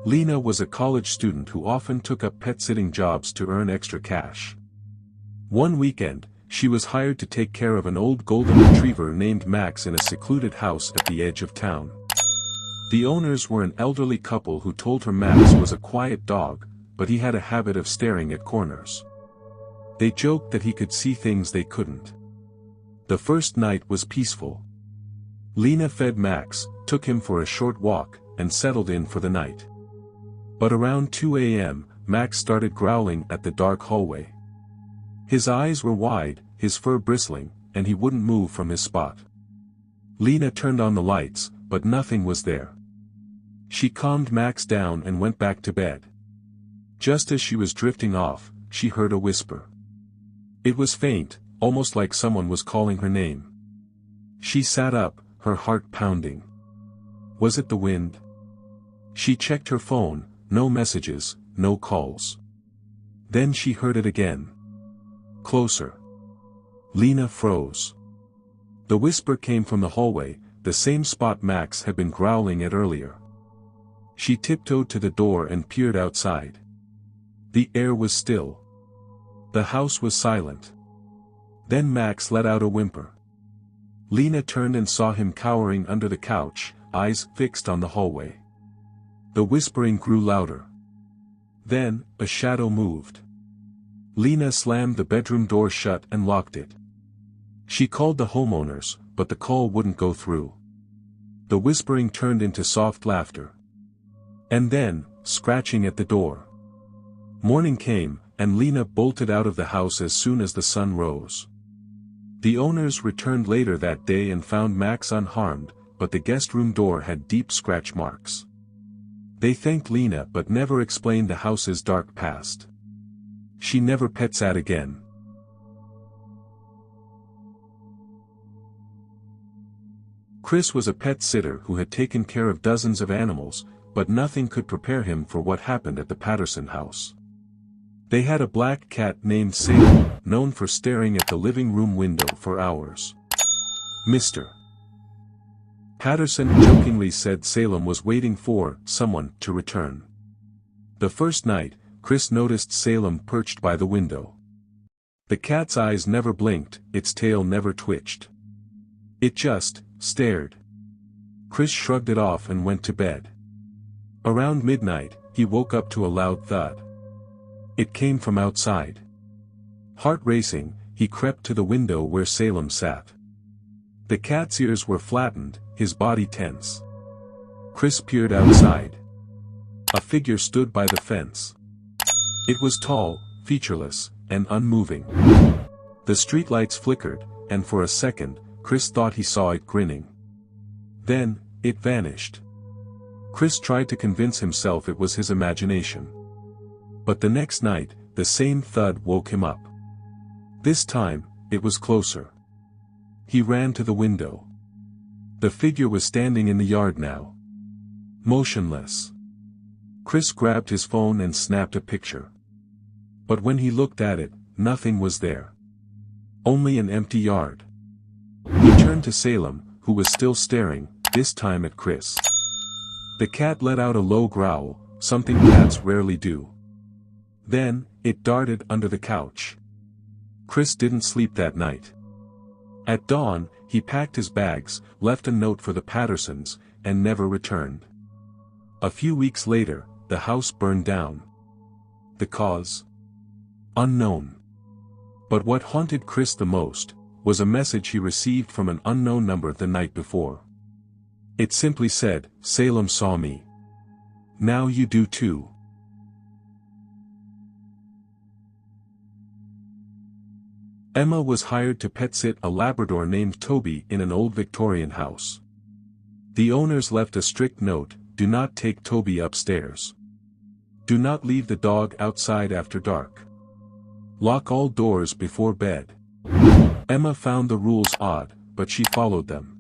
Lena was a college student who often took up pet-sitting jobs to earn extra cash. One weekend, she was hired to take care of an old golden retriever named Max in a secluded house at the edge of town. The owners were an elderly couple who told her Max was a quiet dog, but he had a habit of staring at corners. They joked that he could see things they couldn't. The first night was peaceful. Lena fed Max, took him for a short walk, and settled in for the night. But around 2 a.m., Max started growling at the dark hallway. His eyes were wide, his fur bristling, and he wouldn't move from his spot. Lena turned on the lights, but nothing was there. She calmed Max down and went back to bed. Just as she was drifting off, she heard a whisper. It was faint, almost like someone was calling her name. She sat up, her heart pounding. Was it the wind? She checked her phone, no messages, no calls. Then she heard it again. Closer. Lena froze. The whisper came from the hallway, the same spot Max had been growling at earlier. She tiptoed to the door and peered outside. The air was still. The house was silent. Then Max let out a whimper. Lena turned and saw him cowering under the couch, eyes fixed on the hallway. The whispering grew louder. Then, a shadow moved. Lena slammed the bedroom door shut and locked it. She called the homeowners, but the call wouldn't go through. The whispering turned into soft laughter. And then, scratching at the door. Morning came, and Lena bolted out of the house as soon as the sun rose. The owners returned later that day and found Max unharmed, but the guest room door had deep scratch marks. They thanked Lena but never explained the house's dark past. She never pet sat again. Chris was a pet sitter who had taken care of dozens of animals, but nothing could prepare him for what happened at the Patterson house. They had a black cat named Salem, known for staring at the living room window for hours. Mr. Patterson jokingly said Salem was waiting for someone to return. The first night, Chris noticed Salem perched by the window. The cat's eyes never blinked, its tail never twitched. It just stared. Chris shrugged it off and went to bed. Around midnight, he woke up to a loud thud. It came from outside. Heart racing, he crept to the window where Salem sat. The cat's ears were flattened, his body tense. Chris peered outside. A figure stood by the fence. It was tall, featureless, and unmoving. The streetlights flickered, and for a second, Chris thought he saw it grinning. Then, it vanished. Chris tried to convince himself it was his imagination. But the next night, the same thud woke him up. This time, it was closer. He ran to the window. The figure was standing in the yard now. Motionless. Chris grabbed his phone and snapped a picture. But when he looked at it, nothing was there. Only an empty yard. He turned to Salem, who was still staring, this time at Chris. The cat let out a low growl, something cats rarely do. Then, it darted under the couch. Chris didn't sleep that night. At dawn, he packed his bags, left a note for the Pattersons, and never returned. A few weeks later, the house burned down. The cause? Unknown. But what haunted Chris the most, was a message he received from an unknown number the night before. It simply said, "Salem saw me. Now you do too." Emma was hired to pet-sit a Labrador named Toby in an old Victorian house. The owners left a strict note, "Do not take Toby upstairs. Do not leave the dog outside after dark. Lock all doors before bed." Emma found the rules odd, but she followed them.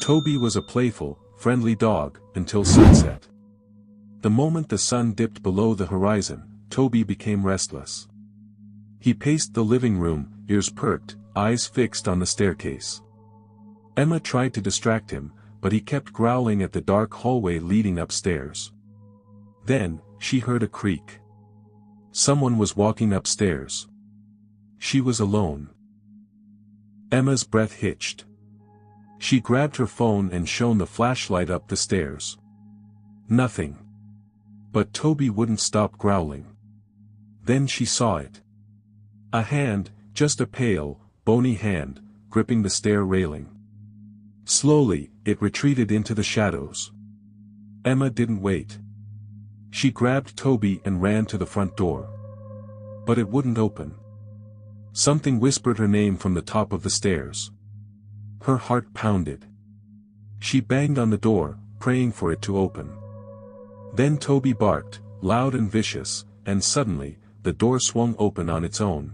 Toby was a playful, friendly dog, until sunset. The moment the sun dipped below the horizon, Toby became restless. He paced the living room, ears perked, eyes fixed on the staircase. Emma tried to distract him, but he kept growling at the dark hallway leading upstairs. Then, she heard a creak. Someone was walking upstairs. She was alone. Emma's breath hitched. She grabbed her phone and shone the flashlight up the stairs. Nothing. But Toby wouldn't stop growling. Then she saw it. A hand, just a pale, bony hand, gripping the stair railing. Slowly, it retreated into the shadows. Emma didn't wait. She grabbed Toby and ran to the front door. But it wouldn't open. Something whispered her name from the top of the stairs. Her heart pounded. She banged on the door, praying for it to open. Then Toby barked, loud and vicious, and suddenly, the door swung open on its own.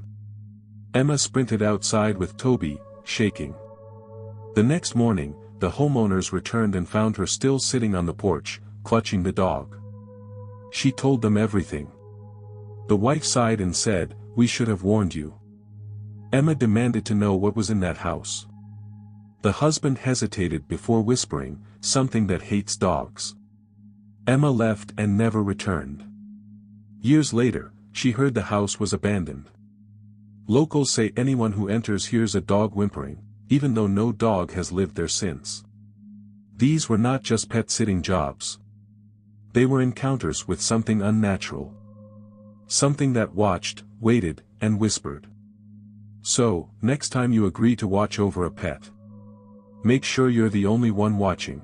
Emma sprinted outside with Toby, shaking. The next morning, the homeowners returned and found her still sitting on the porch, clutching the dog. She told them everything. The wife sighed and said, "We should have warned you." Emma demanded to know what was in that house. The husband hesitated before whispering, "Something that hates dogs." Emma left and never returned. Years later, she heard the house was abandoned. Locals say anyone who enters hears a dog whimpering, even though no dog has lived there since. These were not just pet-sitting jobs. They were encounters with something unnatural. Something that watched, waited, and whispered. So, next time you agree to watch over a pet, make sure you're the only one watching.